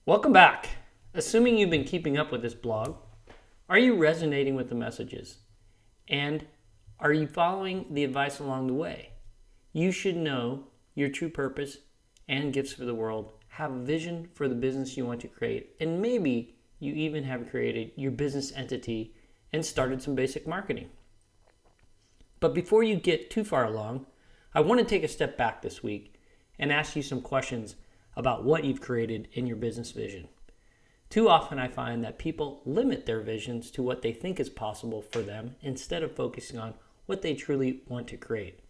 Welcome back. Assuming you've been keeping up with this blog, are you resonating with the messages? And are you following the advice along the way? You should know your true purpose and gifts for the world, have a vision for the business you want to create, and maybe you even have created your business entity and started some basic marketing. But before you get too far along, I want to take a step back this week and ask you some questions about what you've created in your business vision. Too often I find that people limit their visions to what they think is possible for them instead of focusing on what they truly want to create.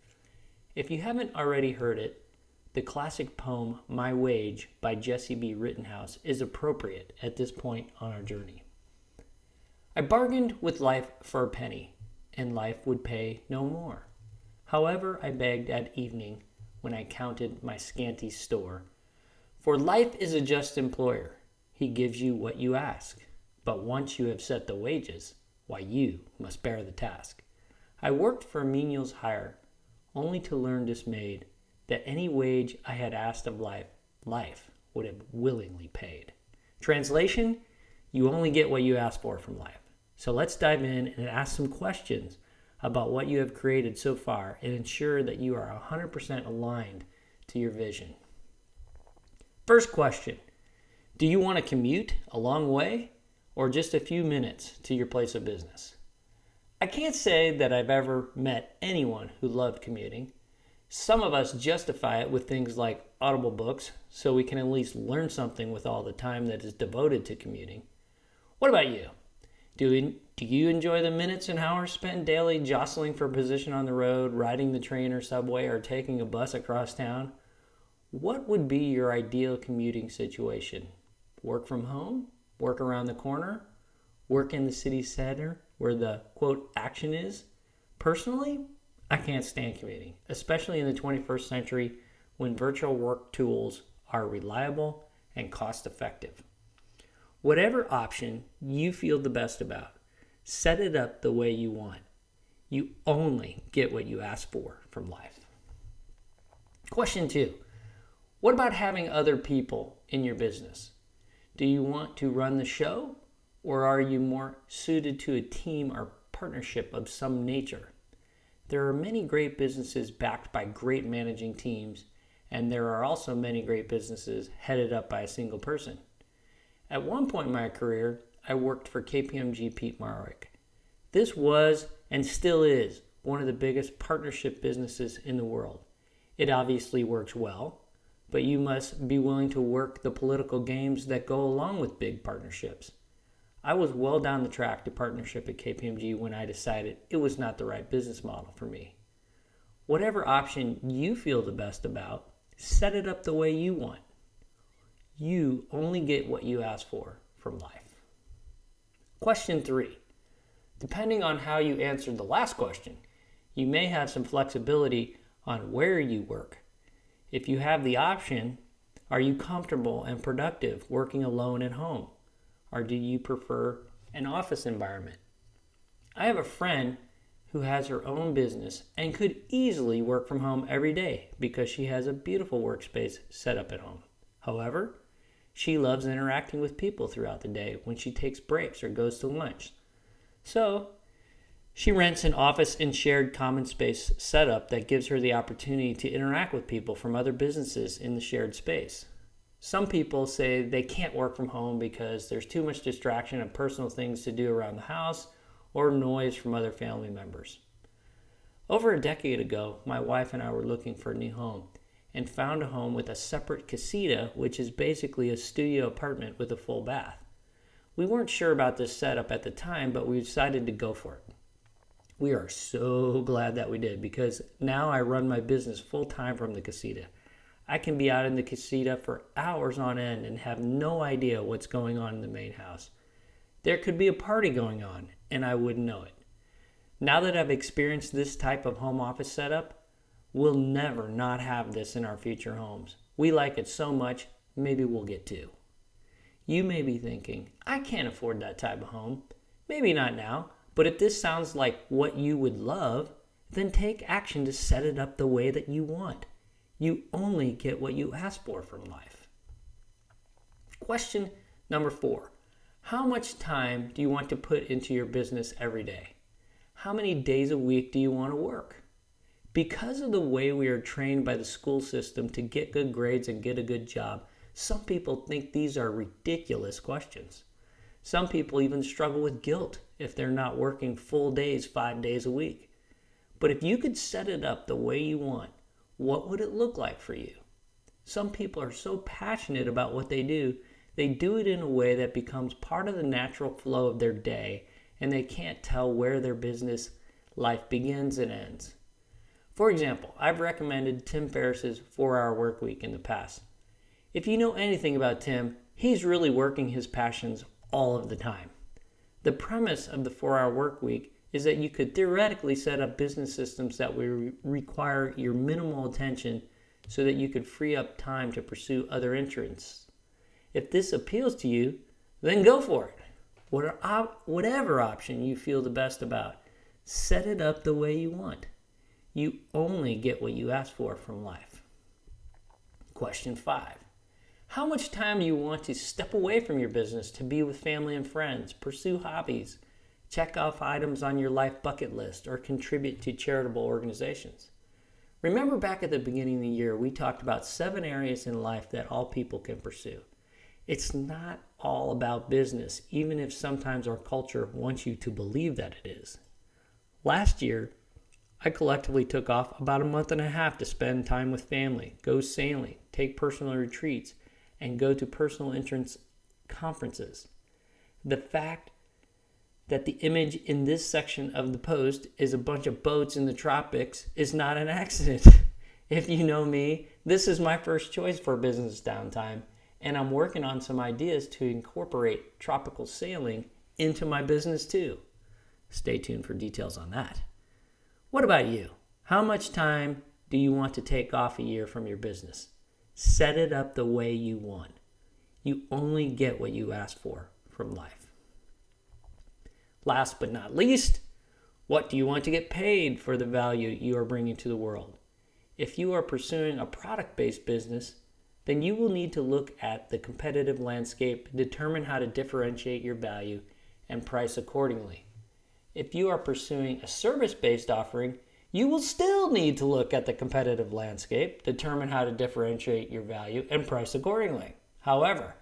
If you haven't already heard it, the classic poem My Wage by Jessie B. Rittenhouse is appropriate at this point on our journey. I bargained with life for a penny, and life would pay no more. However, I begged at evening when I counted my scanty store. For life is a just employer. He gives you what you ask. But once you have set the wages, why you must bear the task. I worked for a menial's hire, only to learn dismayed that any wage I had asked of life, life would have willingly paid. Translation, you only get what you ask for from life. So let's dive in and ask some questions about what you have created so far and ensure that you are 100% aligned to your vision. First question, do you want to commute a long way or just a few minutes to your place of business? I can't say that I've ever met anyone who loved commuting. Some of us justify it with things like Audible books, so we can at least learn something with all the time that is devoted to commuting. What about you? Do you enjoy the minutes and hours spent daily jostling for position on the road, riding the train or subway, or taking a bus across town? What would be your ideal commuting situation? Work from home? Work around the corner? Work in the city center where the, quote, action is? Personally, I can't stand commuting, especially in the 21st century when virtual work tools are reliable and cost effective. Whatever option you feel the best about, set it up the way you want. You only get what you ask for from life. Question 2. What about having other people in your business? Do you want to run the show, or are you more suited to a team or partnership of some nature? There are many great businesses backed by great managing teams, and there are also many great businesses headed up by a single person. At one point in my career, I worked for KPMG Peat Marwick. This was and still is one of the biggest partnership businesses in the world. It obviously works well, but you must be willing to work the political games that go along with big partnerships. I was well down the track to partnership at KPMG when I decided it was not the right business model for me. Whatever option you feel the best about, set it up the way you want. You only get what you ask for from life. Question 3. Depending on how you answered the last question, you may have some flexibility on where you work. If you have the option, are you comfortable and productive working alone at home? Or do you prefer an office environment? I have a friend who has her own business and could easily work from home every day because she has a beautiful workspace set up at home. However, she loves interacting with people throughout the day when she takes breaks or goes to lunch. So, she rents an office and shared common space setup that gives her the opportunity to interact with people from other businesses in the shared space. Some people say they can't work from home because there's too much distraction of personal things to do around the house or noise from other family members. Over a decade ago, my wife and I were looking for a new home and found a home with a separate casita, which is basically a studio apartment with a full bath. We weren't sure about this setup at the time, but we decided to go for it. We are so glad that we did because now I run my business full-time from the casita. I can be out in the casita for hours on end and have no idea what's going on in the main house. There could be a party going on and I wouldn't know it. Now that I've experienced this type of home office setup, we'll never not have this in our future homes. We like it so much, maybe we'll get two. You may be thinking, I can't afford that type of home. Maybe not now, but if this sounds like what you would love, then take action to set it up the way that you want. You only get what you ask for from life. Question number 4. How much time do you want to put into your business every day? How many days a week do you want to work? Because of the way we are trained by the school system to get good grades and get a good job, some people think these are ridiculous questions. Some people even struggle with guilt if they're not working full days 5 days a week. But if you could set it up the way you want, what would it look like for you? Some people are so passionate about what they do it in a way that becomes part of the natural flow of their day, and they can't tell where their business life begins and ends. For example, I've recommended Tim Ferriss's 4-Hour Workweek in the past. If you know anything about Tim, he's really working his passions all of the time. The premise of the 4-Hour Workweek is that you could theoretically set up business systems that would require your minimal attention so that you could free up time to pursue other interests. If this appeals to you, then go for it. Whatever option you feel the best about, set it up the way you want. You only get what you ask for from life. Question 5. How much time do you want to step away from your business to be with family and friends, pursue hobbies, check off items on your life bucket list, or contribute to charitable organizations? Remember back at the beginning of the year, we talked about 7 areas in life that all people can pursue. It's not all about business, even if sometimes our culture wants you to believe that it is. Last year, I collectively took off about a month and a half to spend time with family, go sailing, take personal retreats, and go to personal interest conferences. The fact that the image in this section of the post is a bunch of boats in the tropics is not an accident. If you know me, this is my first choice for business downtime, and I'm working on some ideas to incorporate tropical sailing into my business too. Stay tuned for details on that. What about you? How much time do you want to take off a year from your business? Set it up the way you want. You only get what you ask for from life. Last but not least, what do you want to get paid for the value you are bringing to the world? If you are pursuing a product-based business, then you will need to look at the competitive landscape, determine how to differentiate your value, and price accordingly. If you are pursuing a service-based offering, you will still need to look at the competitive landscape, determine how to differentiate your value, and price accordingly. However,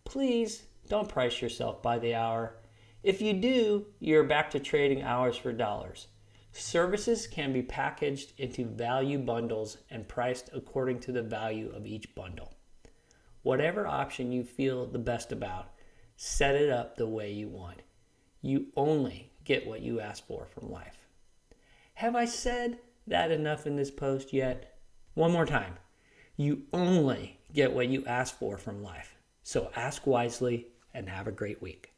please don't price yourself by the hour. If you do, you're back to trading hours for dollars. Services can be packaged into value bundles and priced according to the value of each bundle. Whatever option you feel the best about, set it up the way you want. You only get what you ask for from life. Have I said that enough in this post yet? One more time. You only get what you ask for from life. So ask wisely and have a great week.